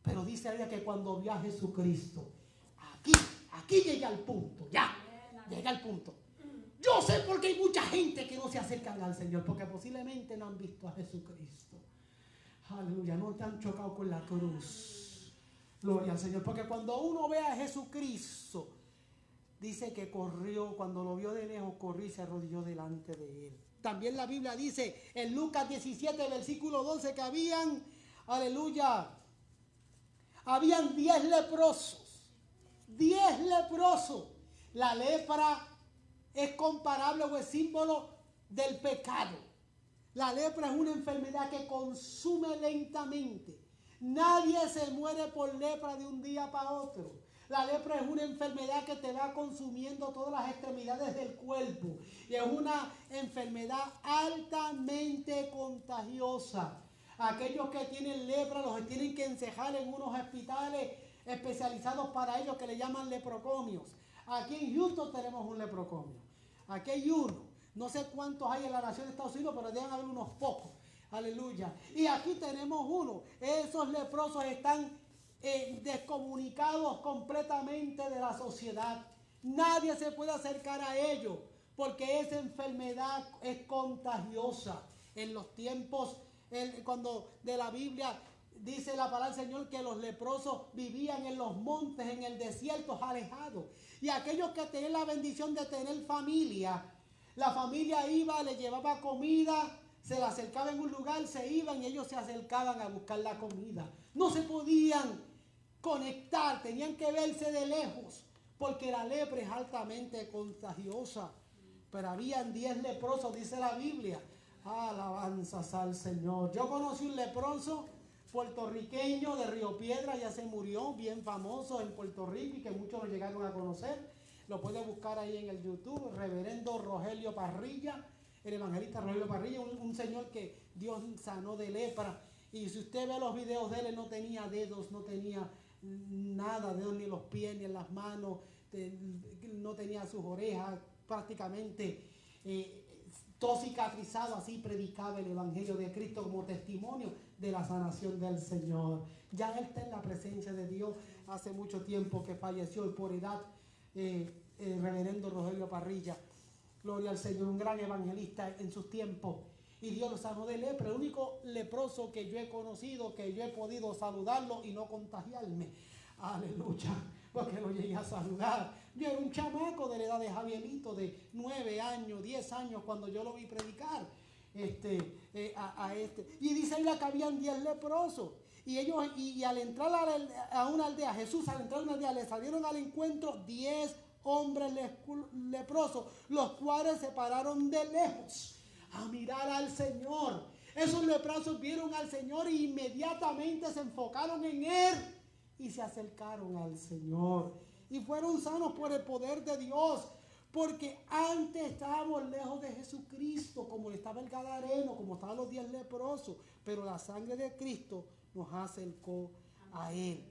Pero dice ella que cuando vio a Jesucristo, aquí llega al punto. Llega al punto. Yo sé por qué hay mucha gente que no se acercan al Señor, porque posiblemente no han visto a Jesucristo. Aleluya, no te han chocado con la cruz. Gloria al Señor, porque cuando uno ve a Jesucristo, dice que corrió, cuando lo vio de lejos, corrió y se arrodilló delante de él. También la Biblia dice en Lucas 17, versículo 12, que habían 10 leprosos. 10 leprosos. La lepra es comparable o es símbolo del pecado. La lepra es una enfermedad que consume lentamente. Nadie se muere por lepra de un día para otro. La lepra es una enfermedad que te va consumiendo todas las extremidades del cuerpo. Y es una enfermedad altamente contagiosa. Aquellos que tienen lepra los tienen que encejar en unos hospitales especializados para ellos que le llaman leprocomios. Aquí en Houston tenemos un leprocomio. Aquí hay uno. No sé cuántos hay en la nación de Estados Unidos, pero deben haber unos pocos. Aleluya. Y aquí tenemos uno. Esos leprosos están descomunicados completamente de la sociedad. Nadie se puede acercar a ellos porque esa enfermedad es contagiosa. En los tiempos cuando de la Biblia dice la palabra del Señor que los leprosos vivían en los montes, en el desierto, alejados. Y aquellos que tenían la bendición de tener familia, la familia iba, le llevaba comida, se le acercaba en un lugar, se iban y ellos se acercaban a buscar la comida. No se podían conectar, tenían que verse de lejos, porque la lepra es altamente contagiosa. Pero habían 10 leprosos, dice la Biblia. Alabanzas al Señor. Yo conocí un leproso puertorriqueño de Río Piedra, ya se murió, bien famoso en Puerto Rico y que muchos lo llegaron a conocer. Lo puede buscar ahí en el YouTube, el reverendo Rogelio Parrilla, el evangelista Rogelio Parrilla, un señor que Dios sanó de lepra. Y si usted ve los videos de él no tenía dedos, no tenía nada, dedos ni en los pies ni en las manos, no tenía sus orejas, prácticamente todo cicatrizado, así predicaba el evangelio de Cristo como testimonio de la sanación del Señor. Ya él está en la presencia de Dios, hace mucho tiempo que falleció y por edad, el reverendo Rogelio Parrilla, gloria al Señor, un gran evangelista en sus tiempos, y Dios lo sanó de lepra. El único leproso que yo he conocido, que yo he podido saludarlo y no contagiarme, aleluya, porque lo llegué a saludar. Yo era un chamaco de la edad de Javierito, de 9 años, 10 años, cuando yo lo vi predicar. Y dice ahí que habían 10 leprosos. Y ellos, y al entrar a una aldea, Jesús al entrar a una aldea, le salieron al encuentro 10 hombres leprosos, los cuales se pararon de lejos a mirar al Señor. Esos leprosos vieron al Señor e inmediatamente se enfocaron en Él y se acercaron al Señor. Y fueron sanos por el poder de Dios. Porque antes estábamos lejos de Jesucristo, como estaba el Gadareno, como estaban los 10 leprosos. Pero la sangre de Cristo nos acercó a Él.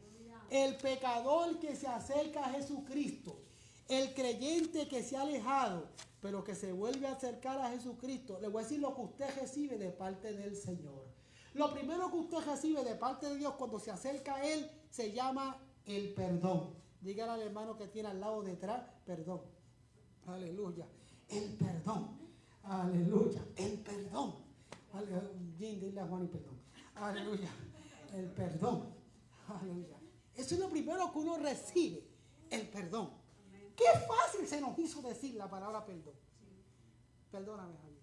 El pecador que se acerca a Jesucristo, el creyente que se ha alejado, pero que se vuelve a acercar a Jesucristo, le voy a decir lo que usted recibe de parte del Señor. Lo primero que usted recibe de parte de Dios cuando se acerca a Él se llama el perdón. Dígale al hermano que tiene al lado detrás, perdón. Aleluya. El perdón. Aleluya. El perdón. Jim, dile a Juan y perdón. Aleluya. El perdón. Aleluya. Eso es lo primero que uno recibe. El perdón. Qué fácil se nos hizo decir la palabra perdón. Perdóname, Javier.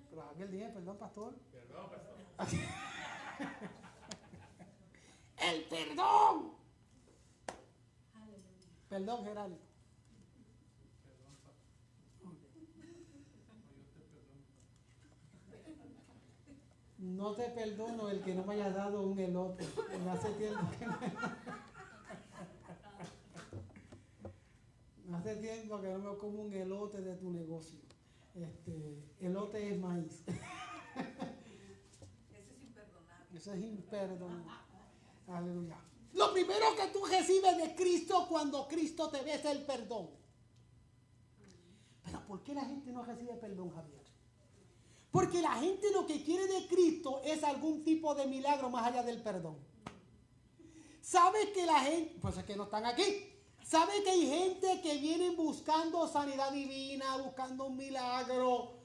Pero Javier dije, perdón, pastor. Perdón, pastor. El perdón. Perdón, Gerardo. No te perdono el que no me haya dado un elote. Hace tiempo que hace tiempo que no me como un elote de tu negocio. Elote es maíz. Eso es imperdonable. Eso es imperdonable. Aleluya. Lo primero que tú recibes de Cristo cuando Cristo te ve es el perdón. Pero ¿por qué la gente no recibe perdón, Javier? Porque la gente lo que quiere de Cristo es algún tipo de milagro más allá del perdón. ¿Sabes que la gente, pues es que no están aquí? ¿Sabe que hay gente que viene buscando sanidad divina, buscando un milagro?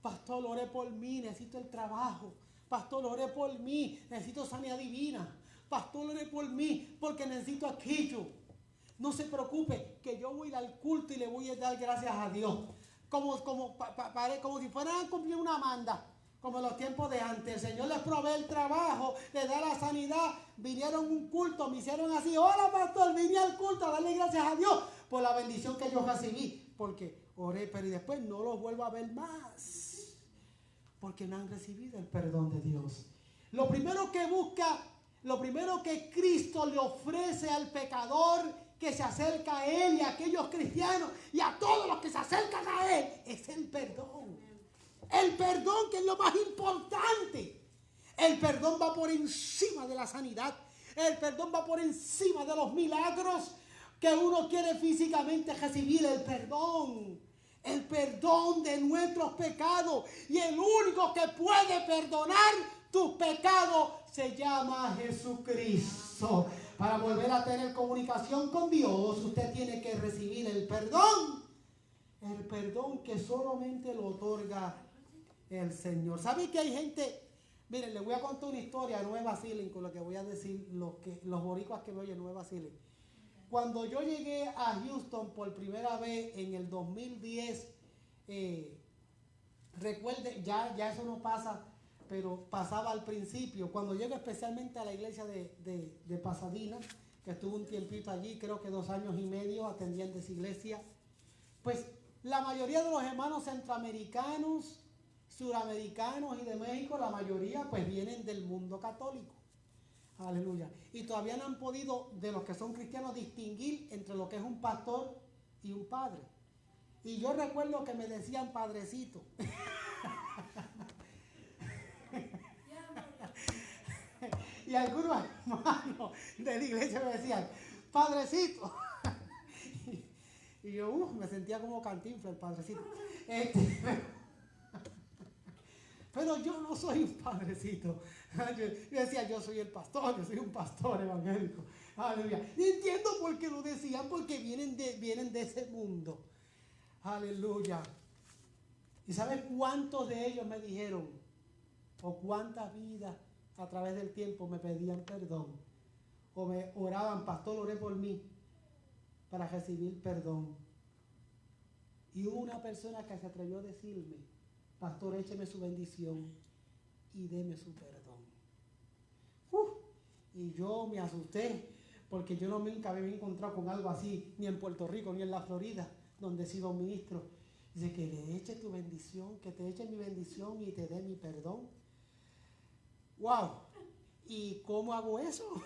Pastor, ore por mí, necesito el trabajo. Pastor, ore por mí, necesito sanidad divina. Pastor, ore por mí, porque necesito aquello. No se preocupe, que yo voy a ir al culto y le voy a dar gracias a Dios. Como si fueran a cumplir una manda. Como en los tiempos de antes. El Señor les provee el trabajo, les da la sanidad. Vinieron a un culto, me hicieron así. Hola, pastor, vine al culto a darle gracias a Dios por la bendición que yo recibí. Porque oré, pero y después no los vuelvo a ver más. Porque no han recibido el perdón de Dios. Lo primero que busca, lo primero que Cristo le ofrece al pecador que se acerca a Él y a aquellos cristianos y a todos los que se acercan a Él es el perdón. El perdón, que es lo más importante. El perdón va por encima de la sanidad. El perdón va por encima de los milagros que uno quiere físicamente recibir. El perdón de nuestros pecados. Y el único que puede perdonar tus pecados se llama Jesucristo. Para volver a tener comunicación con Dios, usted tiene que recibir el perdón. El perdón que solamente lo otorga el Señor. ¿Sabe que hay gente? Miren, les voy a contar una historia de Nueva Zelanda con lo que voy a decir los boricuas que me oyen en Nueva Zelanda. Cuando yo llegué a Houston por primera vez en el 2010, recuerde, ya eso no pasa, pero pasaba al principio. Cuando llego especialmente a la iglesia de Pasadena, que estuve un tiempito allí, creo que 2 años y medio atendiendo esa iglesia, pues la mayoría de los hermanos centroamericanos, suramericanos y de México, la mayoría pues vienen del mundo católico. Aleluya. Y todavía no han podido, de los que son cristianos, distinguir entre lo que es un pastor y un padre. Y yo recuerdo que me decían padrecito. Y algunos hermanos de la iglesia me decían, padrecito. Y yo me sentía como Cantinflas, el padrecito. Pero yo no soy un padrecito. Yo decía, yo soy el pastor, yo soy un pastor evangélico. Aleluya. Y entiendo por qué lo decían, porque vienen de ese mundo. Aleluya. ¿Y sabes cuántos de ellos me dijeron? O cuántas vidas a través del tiempo me pedían perdón. O me oraban, pastor, oré por mí, para recibir perdón. Y hubo una persona que se atrevió a decirme, pastor, écheme su bendición y deme su perdón. Y yo me asusté, porque yo nunca me había encontrado con algo así, ni en Puerto Rico, ni en la Florida, donde he sido ministro. Dice, que le eche tu bendición, que te eche mi bendición y te dé mi perdón. ¡Wow! ¿Y cómo hago eso?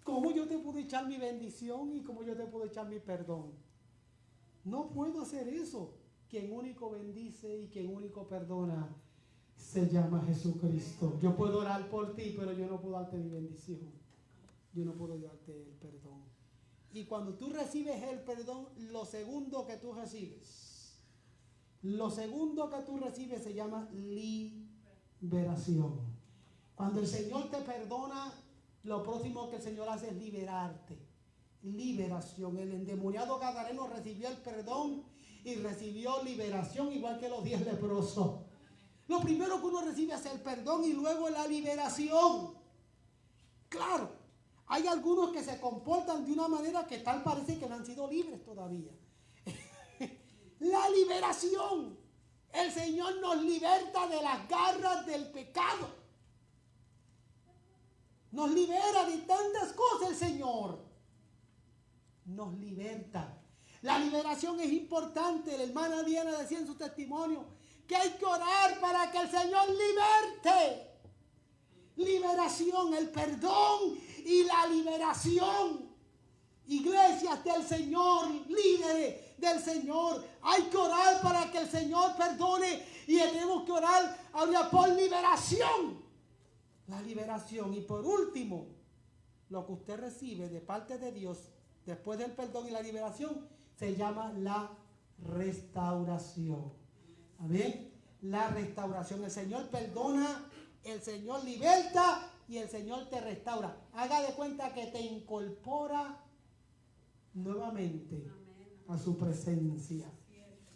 ¿Cómo yo te puedo echar mi bendición y cómo yo te puedo echar mi perdón? No puedo hacer eso. Quien único bendice y quien único perdona se llama Jesucristo. Yo puedo orar por ti, pero yo no puedo darte mi bendición. Yo no puedo darte el perdón. Y cuando tú recibes el perdón, lo segundo que tú recibes se llama liberación. Cuando el Señor te perdona, lo próximo que el Señor hace es liberarte. Liberación. El endemoniado gadareno recibió el perdón y recibió liberación, igual que los 10 leprosos. Lo primero que uno recibe es el perdón y luego la liberación. Claro, hay algunos que se comportan de una manera que tal parece que no han sido libres todavía. La liberación. El Señor nos liberta de las garras del pecado. Nos libera de tantas cosas el Señor. Nos liberta. La liberación es importante. La hermana Diana decía en su testimonio que hay que orar para que el Señor liberte. Liberación, el perdón y la liberación. Iglesias del Señor, líderes del Señor, hay que orar para que el Señor perdone y tenemos que orar ahora por liberación. La liberación. Y por último, lo que usted recibe de parte de Dios después del perdón y la liberación se llama la restauración. ¿Amén? La restauración. El Señor perdona, el Señor liberta y el Señor te restaura. Haga de cuenta que te incorpora nuevamente a su presencia.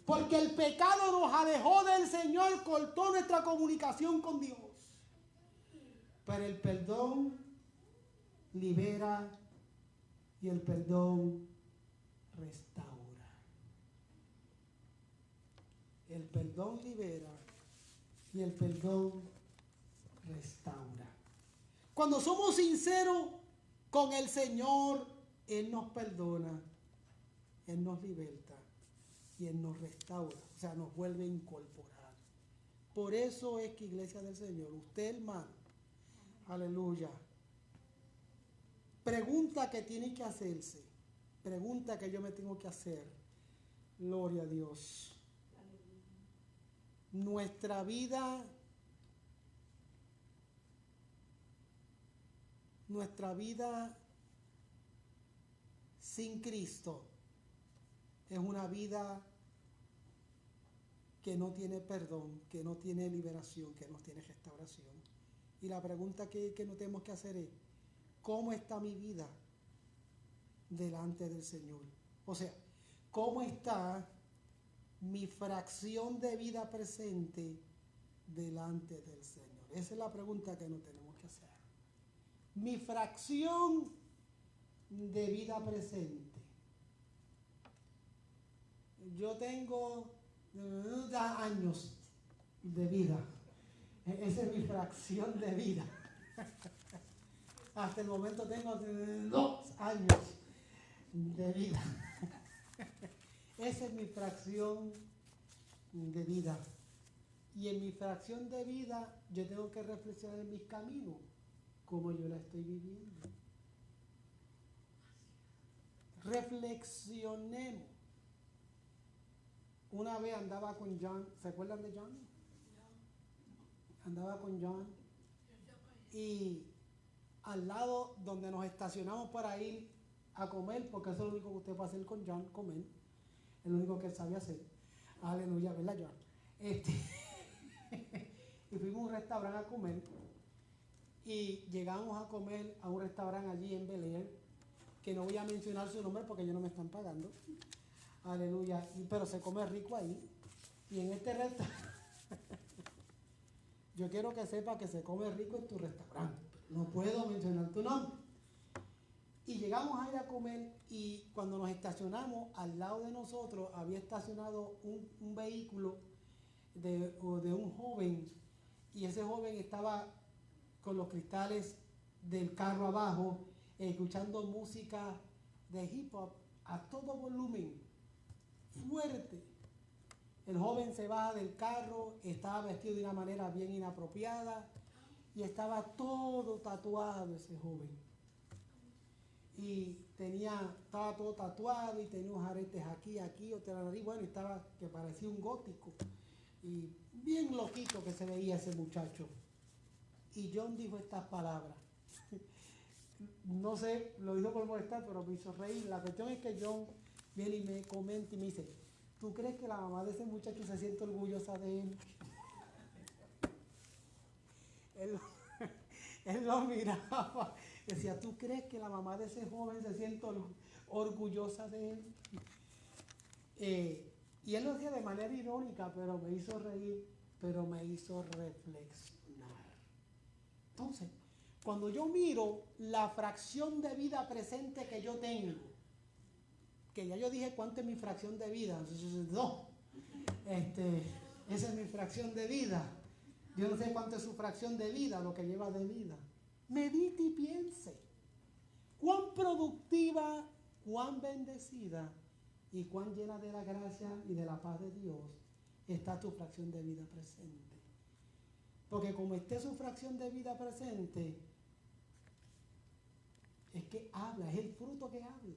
Porque el pecado nos alejó del Señor, cortó nuestra comunicación con Dios. Pero el perdón libera y el perdón restaura. El perdón libera y el perdón restaura. Cuando somos sinceros con el Señor, Él nos perdona, Él nos liberta y Él nos restaura, o sea, nos vuelve a incorporar. Por eso es que, Iglesia del Señor, usted, hermano, aleluya, pregunta que tiene que hacerse, pregunta que yo me tengo que hacer, gloria a Dios. nuestra vida sin Cristo es una vida que no tiene perdón, que no tiene liberación, que no tiene restauración. Y la pregunta que nos tenemos que hacer es, ¿cómo está mi vida delante del Señor? O sea, ¿cómo está mi fracción de vida presente delante del Señor? Esa es la pregunta que nos tenemos que hacer. Mi fracción de vida presente. Yo tengo años de vida. Esa es mi fracción de vida. Hasta el momento tengo 2 años de vida. Esa es mi fracción de vida. Y en mi fracción de vida yo tengo que reflexionar en mis caminos, cómo yo la estoy viviendo. Reflexionemos. Una vez andaba con John, ¿se acuerdan de John? Andaba con John y al lado donde nos estacionamos para ir a comer, porque eso es lo único que usted puede hacer con John, comer, es lo único que él sabía hacer. Aleluya, ¿verdad, John? Y fuimos a un restaurante a comer y llegamos a comer a un restaurante allí en Bel Air, que no voy a mencionar su nombre porque ellos no me están pagando. Aleluya, pero se come rico ahí. Y en este restaurante, yo quiero que sepa que se come rico en tu restaurante. No puedo mencionar tu nombre. Y llegamos a ir a comer y cuando nos estacionamos, al lado de nosotros había estacionado un vehículo de un joven, y ese joven estaba con los cristales del carro abajo, escuchando música de hip hop a todo volumen, fuerte. El joven se baja del carro, estaba vestido de una manera bien inapropiada y estaba todo tatuado ese joven. Y estaba todo tatuado y tenía unos aretes aquí, otra nariz, bueno, y estaba que parecía un gótico. Y bien loquito que se veía ese muchacho. Y John dijo estas palabras. No sé, lo dijo por molestar, pero me hizo reír. La cuestión es que John viene y me comenta y me dice, ¿tú crees que la mamá de ese muchacho se siente orgullosa de él? Él lo miraba. Decía, ¿tú crees que la mamá de ese joven se siente orgullosa de él? Y él lo decía de manera irónica, pero me hizo reír, pero me hizo reflexionar. Entonces, cuando yo miro la fracción de vida presente que yo tengo, que ya yo dije cuánto es mi fracción de vida, 2. Esa es mi fracción de vida. Yo no sé cuánto es su fracción de vida, lo que lleva de vida. Medite y piense. Cuán productiva, cuán bendecida y cuán llena de la gracia y de la paz de Dios está tu fracción de vida presente. Porque como esté su fracción de vida presente, es que habla, es el fruto que habla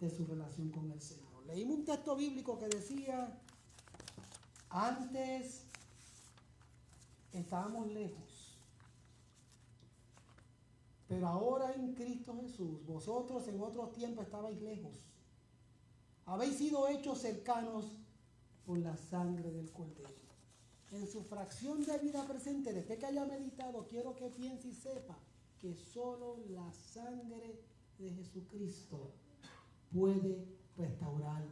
de su relación con el Señor. Leímos un texto bíblico que decía, antes estábamos lejos, pero ahora en Cristo Jesús, vosotros en otros tiempos estabais lejos, habéis sido hechos cercanos por la sangre del Cordero. En su fracción de vida presente, después que haya meditado, quiero que piense y sepa que solo la sangre de Jesucristo puede restaurar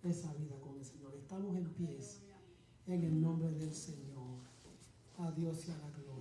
esa vida con el Señor. Estamos en pies en el nombre del Señor. A Dios y a la gloria.